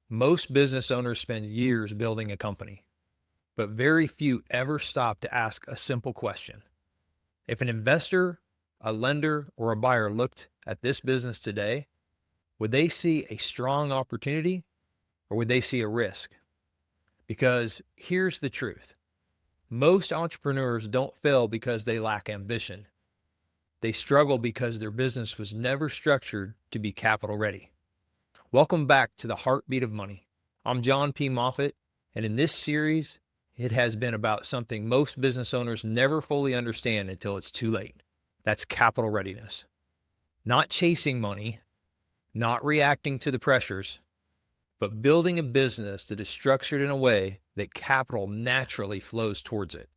Most business owners spend years building a company, but very few ever stop to ask a simple question. If an investor, a lender, or a buyer looked at this business today, would they see a strong opportunity or would they see a risk? Because here's the truth. Most entrepreneurs don't fail because they lack ambition. They struggle because their business was never structured to be capital ready. Welcome back to the Heartbeat of Money. I'm Jon P. Moffitt, and in this series, it has been about something most business owners never fully understand until it's too late. That's capital readiness. Not chasing money, not reacting to the pressures, but building a business that is structured in a way that capital naturally flows towards it.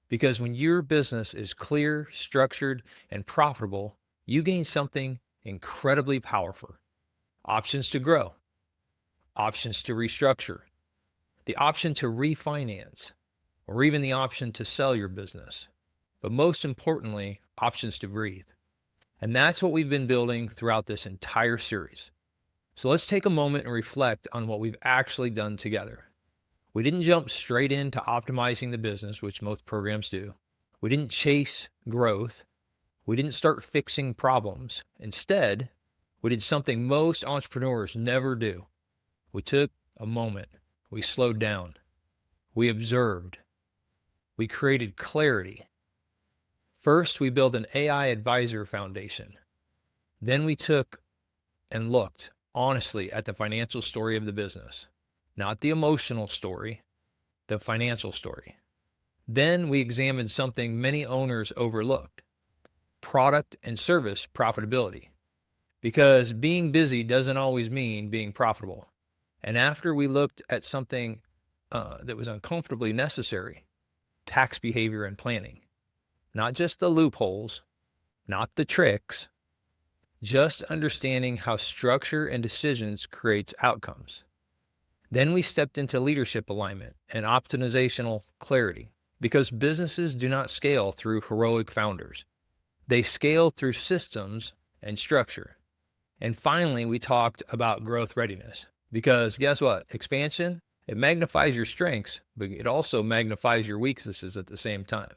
Because when your business is clear, structured, and profitable, you gain something incredibly powerful. Options to grow, options to restructure, the option to refinance, or even the option to sell your business. But most importantly, options to breathe. And that's what we've been building throughout this entire series. So let's take a moment and reflect on what we've actually done together. We didn't jump straight into optimizing the business, which most programs do. We didn't chase growth. We didn't start fixing problems. Instead, we did something most entrepreneurs never do. We took a moment. We slowed down. We observed. We created clarity. First, we built an AI advisor foundation. Then we took and looked honestly at the financial story of the business, not the emotional story, the financial story. Then we examined something many owners overlooked: product and service profitability. Because being busy doesn't always mean being profitable. And after we looked at something that was uncomfortably necessary, tax behavior and planning. Not just the loopholes, not the tricks, just understanding how structure and decisions creates outcomes. Then we stepped into leadership alignment and optimizational clarity, because businesses do not scale through heroic founders. They scale through systems and structure. And finally, we talked about growth readiness, because guess what? Expansion, it magnifies your strengths, but it also magnifies your weaknesses at the same time.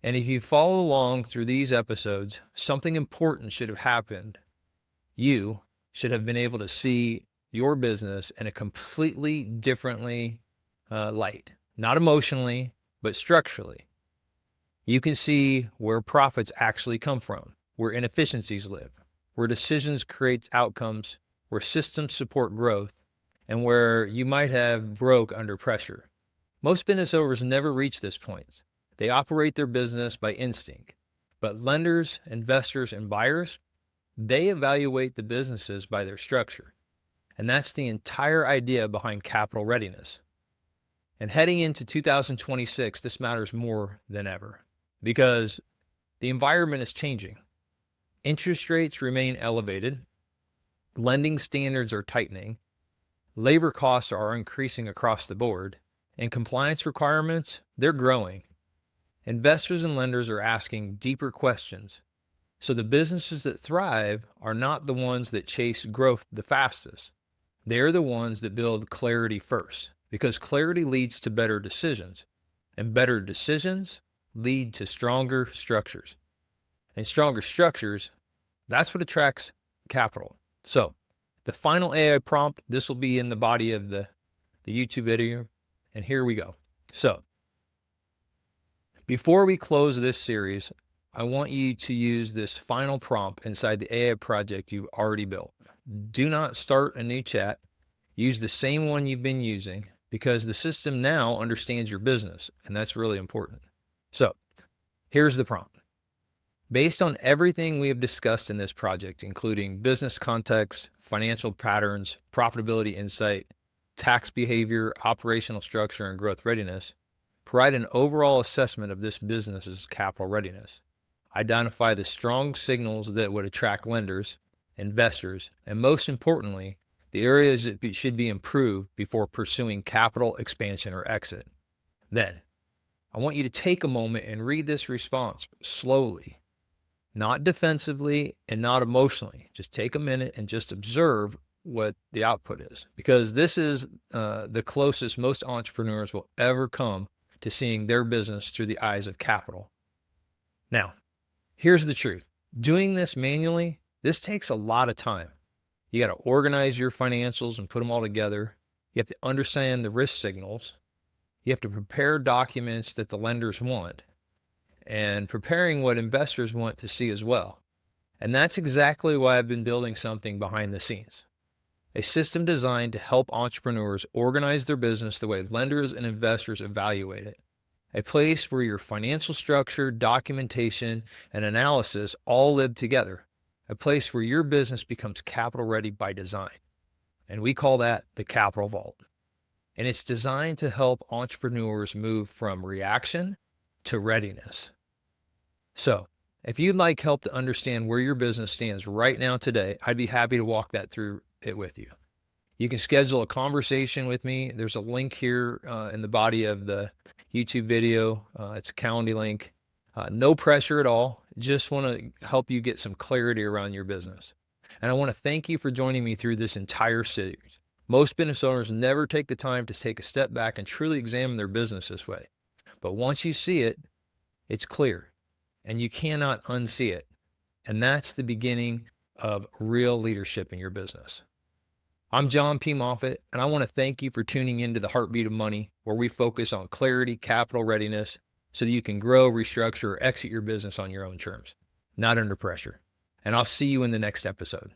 And if you follow along through these episodes, something important should have happened. You should have been able to see your business in a completely differently light, not emotionally, but structurally. You can see where profits actually come from, where inefficiencies live, where decisions create outcomes, where systems support growth, and where you might have broke under pressure. Most business owners never reach this point. They operate their business by instinct. But lenders, investors, and buyers, they evaluate the businesses by their structure. And that's the entire idea behind capital readiness. And heading into 2026, this matters more than ever, because the environment is changing. Interest rates remain elevated. Lending standards are tightening. Labor costs are increasing across the board. And compliance requirements, they're growing. Investors and lenders are asking deeper questions. So the businesses that thrive are not the ones that chase growth the fastest. They're the ones that build clarity first, because clarity leads to better decisions, and better decisions lead to stronger structures. And stronger structures, that's what attracts capital. So the final AI prompt, this will be in the body of the YouTube video. And here we go. So before we close this series, I want you to use this final prompt inside the AI project you've already built. Do not start a new chat. Use the same one you've been using, because the system now understands your business, and that's really important. So here's the prompt. Based on everything we have discussed in this project, including business context, financial patterns, profitability insight, tax behavior, operational structure, and growth readiness, provide an overall assessment of this business's capital readiness. Identify the strong signals that would attract lenders, investors, and most importantly, the areas that should be improved before pursuing capital expansion or exit. Then, I want you to take a moment and read this response slowly, not defensively and not emotionally. Just take a minute and just observe what the output is, because this is the closest most entrepreneurs will ever come to seeing their business through the eyes of capital. Now, here's the truth. Doing this manually, this takes a lot of time. You got to organize your financials and put them all together. You have to understand the risk signals. You have to prepare documents that the lenders want, and preparing what investors want to see as well. And that's exactly why I've been building something behind the scenes. A system designed to help entrepreneurs organize their business the way lenders and investors evaluate it. A place where your financial structure, documentation, and analysis all live together. A place where your business becomes capital ready by design. And we call that the Capital Vault. And it's designed to help entrepreneurs move from reaction to readiness. So, if you'd like help to understand where your business stands right now today, I'd be happy to walk that through it with you. You can schedule a conversation with me. There's a link here in the body of the YouTube video. It's a Calendly link. No pressure at all. Just want to help you get some clarity around your business. And I want to thank you for joining me through this entire series. Most business owners never take the time to take a step back and truly examine their business this way. But once you see it, it's clear, and you cannot unsee it. And that's the beginning of real leadership in your business. I'm Jon P. Moffitt, and I want to thank you for tuning into the Heartbeat of Money, where we focus on clarity, capital readiness, so that you can grow, restructure, or exit your business on your own terms, not under pressure. And I'll see you in the next episode.